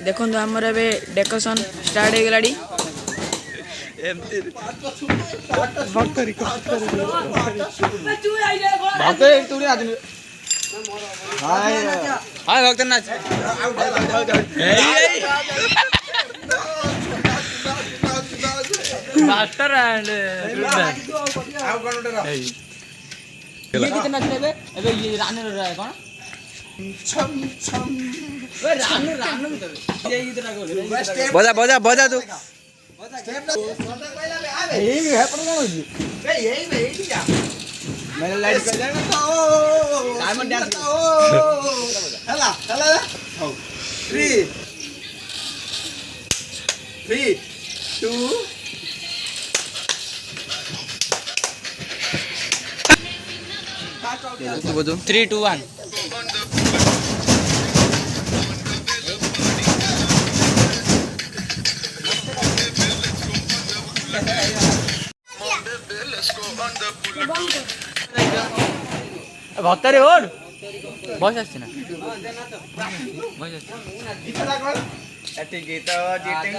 देखो आमर a decoration start हो गलाड़ी मास्टर एंड ये कितना चले अबे ये रानू रहा है कौन छम छम ओए रानू रानू ये कितना को बजा बजा बजा तू स्टेप ना यही है पर कौन है बे यही क्या मैंने लाइट कर जाएगा तो डायमंड डांस हला हला 3 2 3 2 1 भत्तारे ओर बस आछे ना बस आछे इच्छा लागल एटी गीत जिटिंग